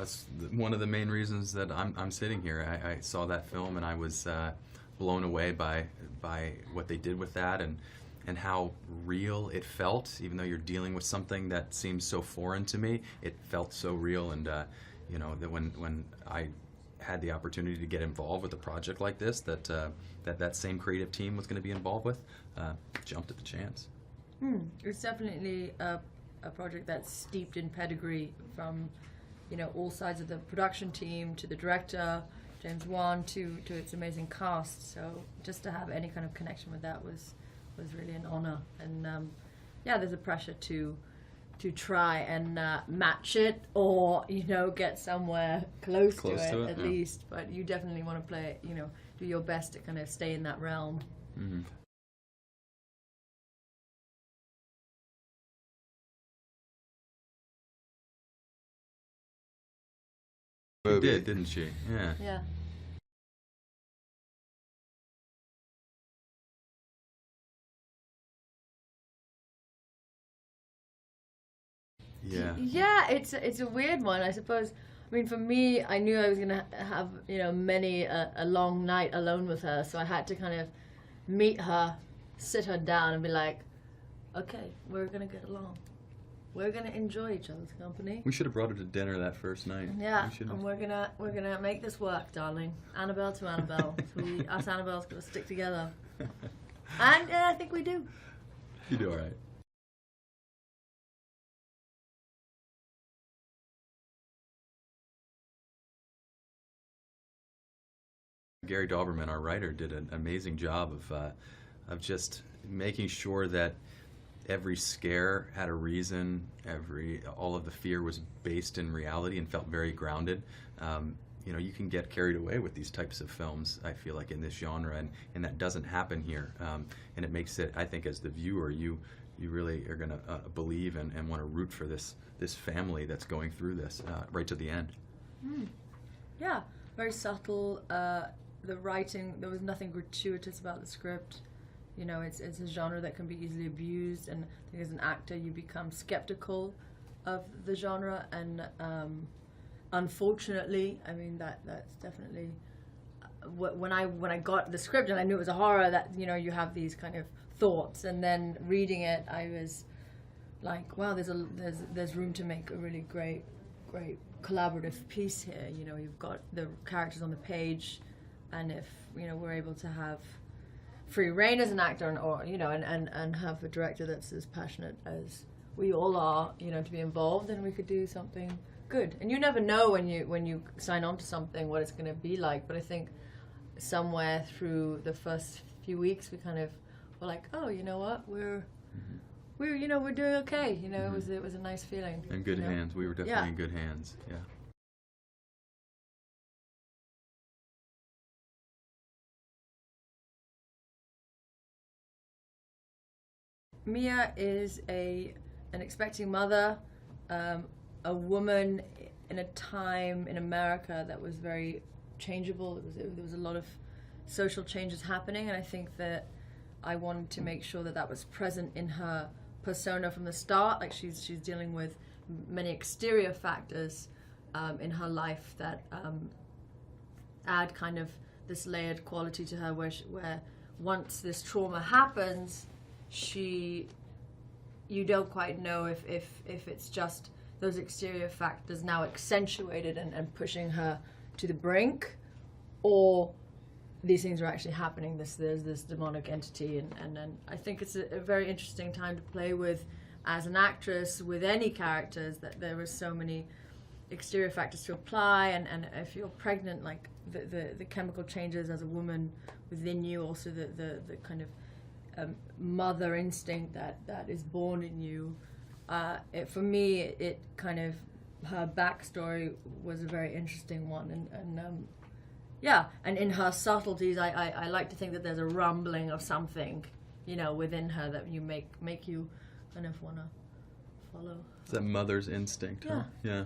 That's one of the main reasons that I'm sitting here. I saw that film and I was blown away by what they did with that, and how real it felt. Even though you're dealing with something that seems so foreign to me, it felt so real. And you know, that when I had the opportunity to get involved with a project like this, that same creative team was going to be involved with, jumped at the chance. It's definitely a project that's steeped in pedigree, from, you know, all sides of the production team to the director, James Wan, to its amazing cast. So just to have any kind of connection with that was really an honor. And yeah, there's a pressure to try and match it, or, you know, get somewhere close to it at least. But you definitely want to play it, you know, do your best to kind of stay in that realm. Mm-hmm. She did, didn't she? Yeah. Yeah. Yeah. Yeah, it's a weird one, I suppose. I mean, for me, I knew I was gonna have, you know, many a long night alone with her, so I had to kind of meet her, sit her down, and be like, okay, we're gonna get along. We're gonna enjoy each other's company. We should have brought her to dinner that first night. Yeah, and we're gonna make this work, darling. Annabelle to Annabelle. So us Annabelle's gonna stick together, and I think we do. You do all right. Gary Dauberman, our writer, did an amazing job of just making sure that every scare had a reason. All of the fear was based in reality and felt very grounded. You know, you can get carried away with these types of films, I feel like, in this genre, and that doesn't happen here. And it makes it, I think, as the viewer, you really are going to believe and want to root for this family that's going through this right to the end. Yeah, very subtle. The writing, there was nothing gratuitous about the script. You know, it's a genre that can be easily abused, and I think as an actor you become skeptical of the genre, and unfortunately, I mean, that's definitely when I got the script and I knew it was a horror, that, you know, you have these kind of thoughts, and then reading it, I was like, wow, there's room to make a really great collaborative piece here. You know, you've got the characters on the page, and if, you know, we're able to have free reign as an actor, or, you know, and have a director that's as passionate as we all are, you know, to be involved, then we could do something good. And you never know when you sign on to something what it's going to be like. But I think somewhere through the first few weeks we kind of were like, oh, you know what, we're you know, we're doing okay. You know, it was a nice feeling. In good hands. We were definitely in good hands. Yeah. Mia is an expecting mother, a woman in a time in America that was very changeable. There was a lot of social changes happening, and I think that I wanted to make sure that was present in her persona from the start. Like, she's dealing with many exterior factors in her life that add kind of this layered quality to her, where once this trauma happens, you don't quite know if it's just those exterior factors now accentuated and pushing her to the brink, or these things are actually happening. There's this demonic entity, and then I think it's a very interesting time to play with as an actress with any characters, that there are so many exterior factors to apply, and if you're pregnant, like the chemical changes as a woman within you, also the kind of mother instinct that is born in you. For me, it kind of, her backstory was a very interesting one, and yeah, and in her subtleties, I like to think that there's a rumbling of something, you know, within her that you make you kind of want to follow. It's that mother's instinct. Yeah. Huh?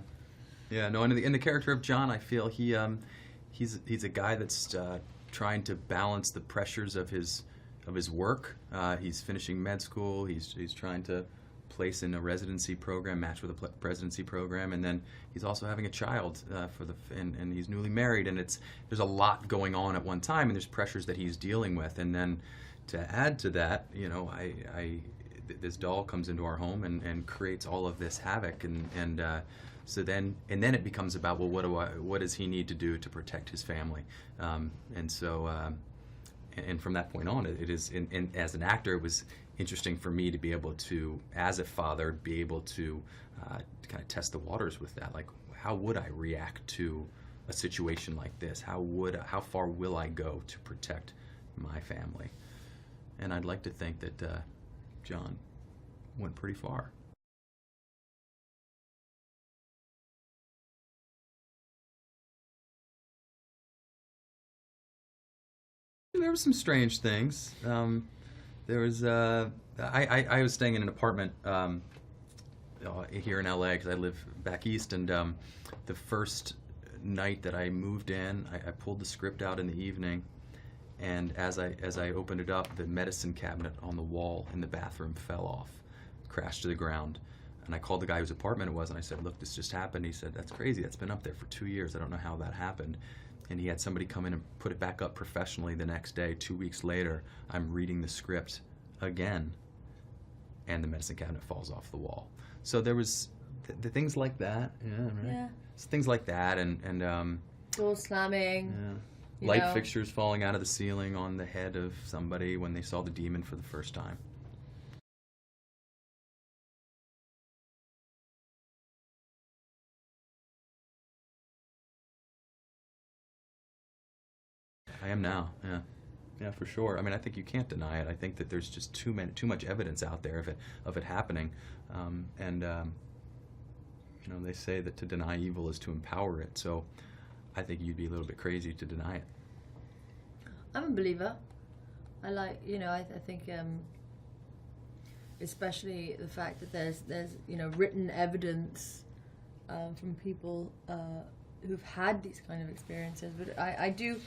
Yeah. No, and in the character of John, I feel he's a guy that's trying to balance the pressures of his work. He's finishing med school. He's trying to place in a residency program, matched with a residency program, and then he's also having a child and he's newly married, and there's a lot going on at one time, and there's pressures that he's dealing with, and then to add to that, you know, this doll comes into our home and creates all of this havoc, and so then it becomes about, well, what does he need to do to protect his family, and so. And from that point on, it is, and as an actor, it was interesting for me to be able to, as a father, be able to kind of test the waters with that. Like, how would I react to a situation like this? How far will I go to protect my family? And I'd like to think that John went pretty far. There were some strange things. There was I was staying in an apartment here in LA because I live back east, and the first night that I moved in, I pulled the script out in the evening, and as I opened it up, the medicine cabinet on the wall in the bathroom fell off, crashed to the ground. And I called the guy whose apartment it was, and I said, "Look, this just happened." He said, "That's crazy. That's been up there for 2 years. I don't know how that happened." And he had somebody come in and put it back up professionally the next day. 2 weeks later, I'm reading the script again, and the medicine cabinet falls off the wall. So there was the things like that. Yeah, right. Yeah. So things like that, and Door slamming. yeah. Light fixtures falling out of the ceiling on the head of somebody when they saw the demon for the first time. I am now, yeah. Yeah, for sure. I mean, I think you can't deny it. I think that there's just too much evidence out there of it happening, and you know, they say that to deny evil is to empower it. So, I think you'd be a little bit crazy to deny it. I'm a believer. I like, you know, I think especially the fact that there's you know, written evidence from people who've had these kind of experiences. But I do.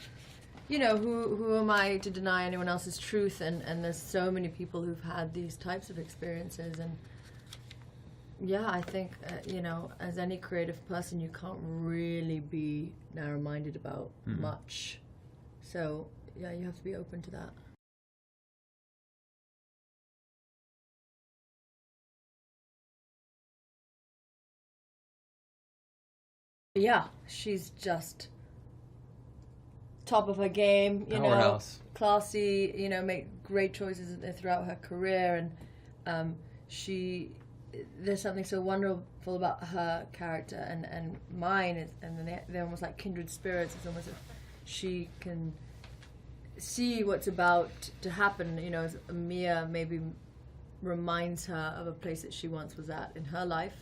You know, who am I to deny anyone else's truth? And there's so many people who've had these types of experiences. And yeah, I think, you know, as any creative person, you can't really be narrow-minded about much. So yeah, you have to be open to that. Yeah, she's just top of her game, you Powerhouse. know, classy, you know, make great choices throughout her career, and there's something so wonderful about her character and mine, and they're almost like kindred spirits. It's almost like she can see what's about to happen, you know, as Mia maybe reminds her of a place that she once was at in her life,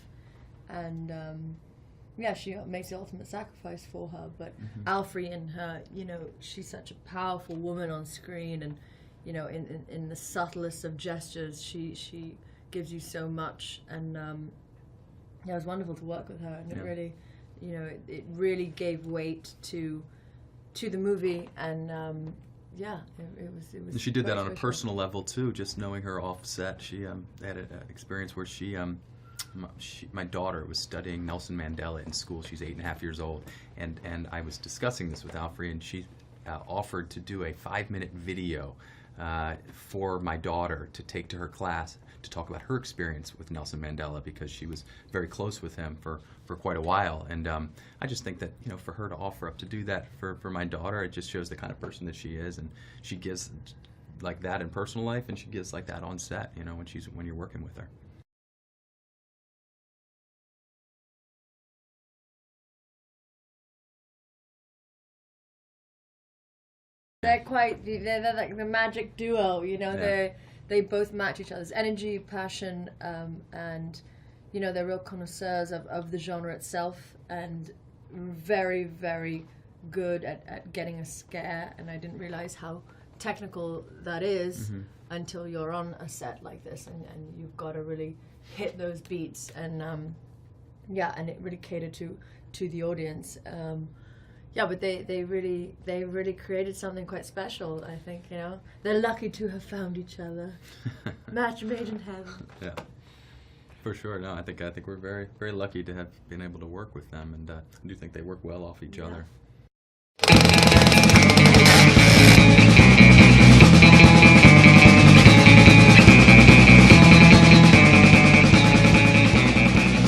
and yeah, she makes the ultimate sacrifice for her, but Alfre in her, you know, she's such a powerful woman on screen, and, you know, in the subtlest of gestures, she gives you so much, and yeah, it was wonderful to work with her, and it really, you know, it really gave weight to the movie, and yeah, it was. She did that on a special. personal level too. Just knowing her off set, she had an experience where my daughter was studying Nelson Mandela in school. She's 8.5 years old, and I was discussing this with Alfre, and she offered to do a 5-minute video for my daughter to take to her class to talk about her experience with Nelson Mandela, because she was very close with him for quite a while. And I just think that, you know, for her to offer up to do that for my daughter, it just shows the kind of person that she is, and she gives like that in personal life, and she gives like that on set, you know, when you're working with her. They're like the magic duo, you know. Yeah. They both match each other's energy, passion, and, you know, they're real connoisseurs of the genre itself, and very, very good at getting a scare. And I didn't realize how technical that is until you're on a set like this, and you've got to really hit those beats, and yeah, and it really catered to the audience. Yeah, but they really created something quite special, I think, you know. They're lucky to have found each other. Match made in heaven. Yeah. For sure. No, I think we're very very lucky to have been able to work with them, and I do think they work well off each Yeah. other.